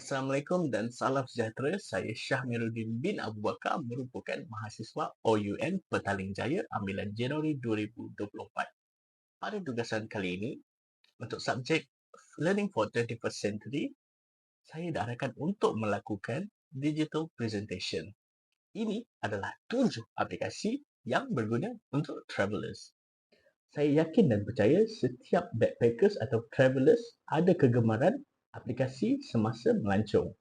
Assalamualaikum dan salam sejahtera. Saya Syahmiruddin bin Abu Bakar merupakan mahasiswa OUN Petaling Jaya ambilan Januari 2024. Pada tugasan kali ini, untuk subjek Learning for 21st Century, saya diarahkan untuk melakukan digital presentation. Ini adalah 7 aplikasi yang berguna untuk travelers. Saya yakin dan percaya setiap backpackers atau travelers ada kegemaran aplikasi semasa melancong.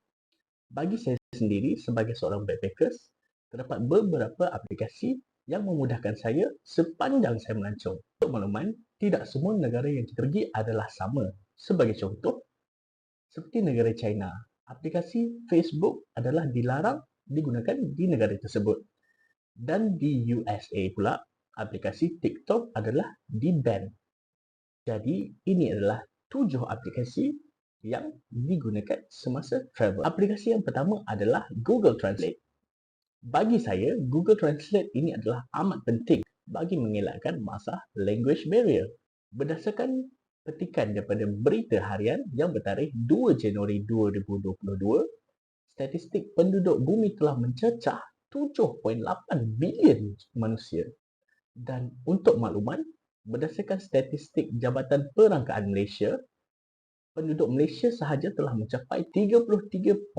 Bagi saya sendiri sebagai seorang backpackers, terdapat beberapa aplikasi yang memudahkan saya sepanjang saya melancong. Untuk makluman, tidak semua negara yang kita pergi adalah sama. Sebagai contoh, seperti negara China, aplikasi Facebook adalah dilarang digunakan di negara tersebut. Dan di USA pula, aplikasi TikTok adalah di-ban. Jadi, ini adalah 7 aplikasi yang digunakan semasa travel. Aplikasi yang pertama adalah Google Translate. Bagi saya, Google Translate ini adalah amat penting bagi mengelakkan masalah language barrier. Berdasarkan petikan daripada Berita Harian yang bertarikh 2 Januari 2022, statistik penduduk bumi telah mencecah 7.8 bilion manusia. Dan untuk makluman, berdasarkan statistik Jabatan Perangkaan Malaysia, penduduk Malaysia sahaja telah mencapai 33.8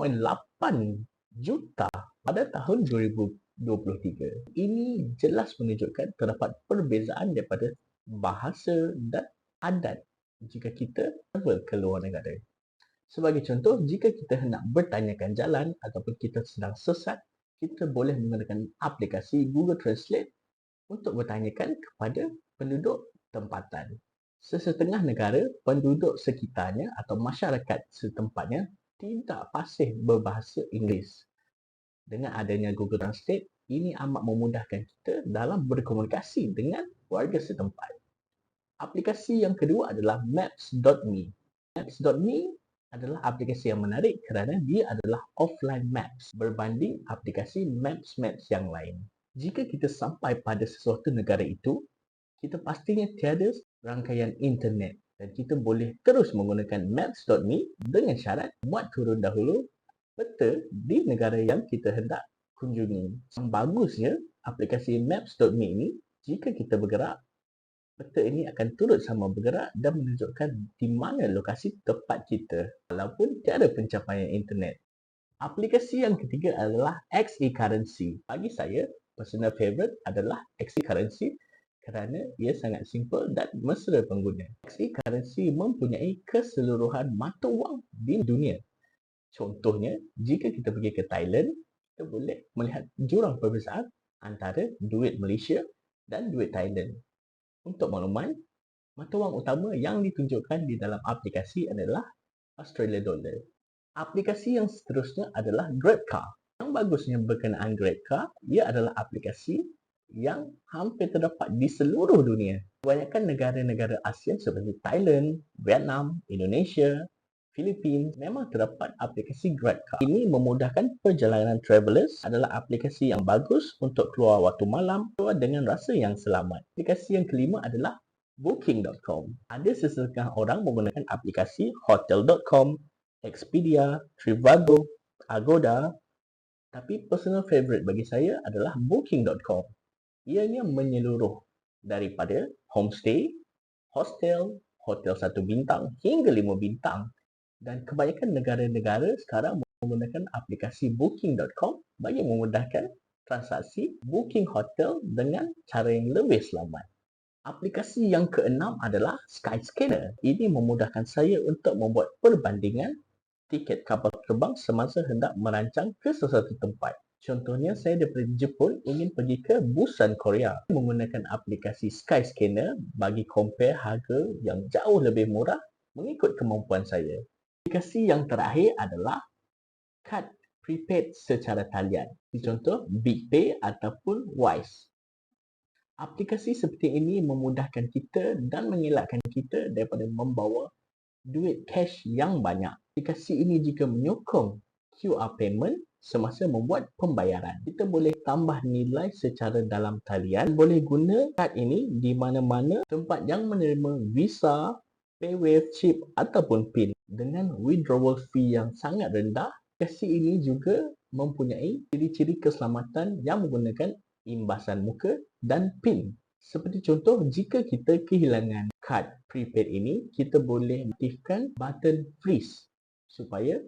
juta pada tahun 2023. Ini jelas menunjukkan terdapat perbezaan daripada bahasa dan adat jika kita travel ke luar negara. Sebagai contoh, jika kita hendak bertanyakan jalan ataupun kita sedang sesat, kita boleh menggunakan aplikasi Google Translate untuk bertanyakan kepada penduduk tempatan. Sesetengah negara, penduduk sekitarnya atau masyarakat setempatnya tidak fasih berbahasa Inggeris. Dengan adanya Google Translate, ini amat memudahkan kita dalam berkomunikasi dengan warga setempat. Aplikasi yang kedua adalah Maps.me. Maps.me adalah aplikasi yang menarik kerana dia adalah offline maps berbanding aplikasi Maps yang lain. Jika kita sampai pada sesuatu negara itu, kita pastinya tiada rangkaian internet dan kita boleh terus menggunakan Maps.me dengan syarat buat turun dahulu peta di negara yang kita hendak kunjungi. Yang bagusnya, aplikasi Maps.me ini, jika kita bergerak, peta ini akan turut sama bergerak dan menunjukkan di mana lokasi tepat kita walaupun tiada pencapaian internet. Aplikasi yang ketiga adalah XE Currency. Bagi saya, personal favorite adalah XE Currency kerana ia sangat simple dan mesra pengguna. XE Currency mempunyai keseluruhan mata wang di dunia. Contohnya, jika kita pergi ke Thailand, kita boleh melihat jurang perbezaan antara duit Malaysia dan duit Thailand. Untuk makluman, mata wang utama yang ditunjukkan di dalam aplikasi adalah Australia Dollar. Aplikasi yang seterusnya adalah GrabCar. Yang bagusnya berkenaan GrabCar, ia adalah aplikasi yang hampir terdapat di seluruh dunia. Kebanyakan negara-negara ASEAN seperti Thailand, Vietnam, Indonesia, Filipina memang terdapat aplikasi GrabCar. Ini memudahkan perjalanan travelers, adalah aplikasi yang bagus untuk keluar waktu malam keluar dengan rasa yang selamat. Aplikasi yang kelima adalah Booking.com. Ada sesetengah orang menggunakan aplikasi Hotel.com, Expedia, Trivago, Agoda, tapi personal favorite bagi saya adalah Booking.com. Ianya menyeluruh daripada homestay, hostel, hotel 1 bintang hingga 5 bintang. Dan kebanyakan negara-negara sekarang menggunakan aplikasi Booking.com bagi memudahkan transaksi booking hotel dengan cara yang lebih selamat. Aplikasi yang keenam adalah Skyscanner. Ini memudahkan saya untuk membuat perbandingan tiket kapal terbang semasa hendak merancang ke sesuatu tempat. Contohnya, saya daripada Jepun ingin pergi ke Busan, Korea. Menggunakan aplikasi Skyscanner bagi compare harga yang jauh lebih murah mengikut kemampuan saya. Aplikasi yang terakhir adalah kad prepaid secara talian. Contoh, BigPay ataupun Wise. Aplikasi seperti ini memudahkan kita dan mengelakkan kita daripada membawa duit cash yang banyak. Aplikasi ini jika menyokong QR payment semasa membuat pembayaran. Kita boleh tambah nilai secara dalam talian. Boleh guna kad ini di mana-mana tempat yang menerima Visa, PayWave, chip ataupun PIN. Dengan withdrawal fee yang sangat rendah, aplikasi ini juga mempunyai ciri-ciri keselamatan yang menggunakan imbasan muka dan PIN. Seperti contoh, jika kita kehilangan kad prepaid ini, kita boleh aktifkan button freeze supaya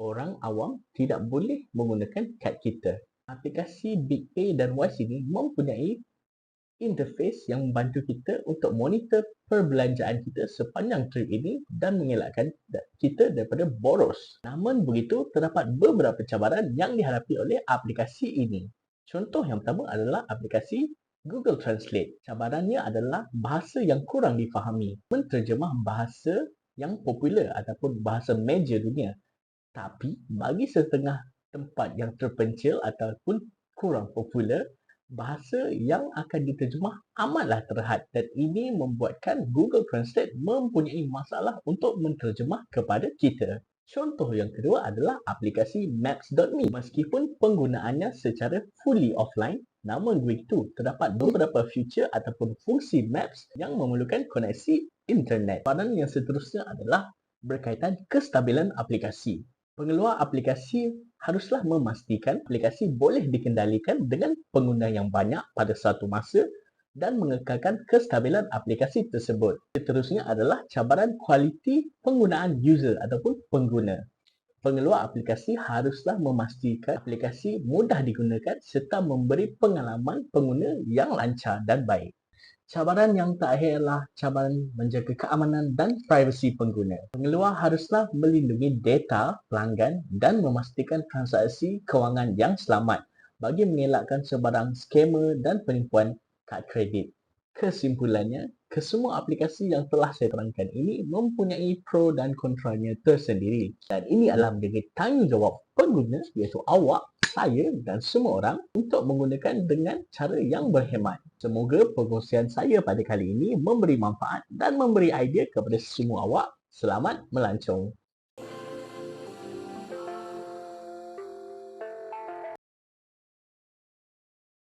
orang awam tidak boleh menggunakan kad kita. Aplikasi BigPay dan Wise ini mempunyai interface yang membantu kita untuk monitor perbelanjaan kita sepanjang trip ini dan mengelakkan kita daripada boros. Namun begitu, terdapat beberapa cabaran yang dihadapi oleh aplikasi ini. Contoh yang pertama adalah aplikasi Google Translate. Cabarannya adalah bahasa yang kurang difahami. Menterjemah bahasa yang popular ataupun bahasa meja dunia. Tapi bagi setengah tempat yang terpencil ataupun kurang popular, bahasa yang akan diterjemah amatlah terhad dan ini membuatkan Google Translate mempunyai masalah untuk menterjemah kepada kita. Contoh yang kedua adalah aplikasi Maps.me. Meskipun penggunaannya secara fully offline, namun begitu terdapat beberapa feature ataupun fungsi Maps yang memerlukan koneksi internet. Soalan yang seterusnya adalah berkaitan kestabilan aplikasi. Pengeluar aplikasi haruslah memastikan aplikasi boleh dikendalikan dengan pengguna yang banyak pada satu masa dan mengekalkan kestabilan aplikasi tersebut. Seterusnya adalah cabaran kualiti penggunaan user ataupun pengguna. Pengeluar aplikasi haruslah memastikan aplikasi mudah digunakan serta memberi pengalaman pengguna yang lancar dan baik. Cabaran yang terakhir adalah cabaran menjaga keamanan dan privasi pengguna. Pengeluar haruslah melindungi data pelanggan dan memastikan transaksi kewangan yang selamat bagi mengelakkan sebarang skamer dan penipuan kad kredit. Kesimpulannya, kesemua aplikasi yang telah saya terangkan ini mempunyai pro dan kontranya tersendiri. Dan ini adalah menjadi tanggungjawab pengguna iaitu awak, saya dan semua orang untuk menggunakan dengan cara yang berhemat. Semoga perkongsian saya pada kali ini memberi manfaat dan memberi idea kepada semua awak. Selamat melancong.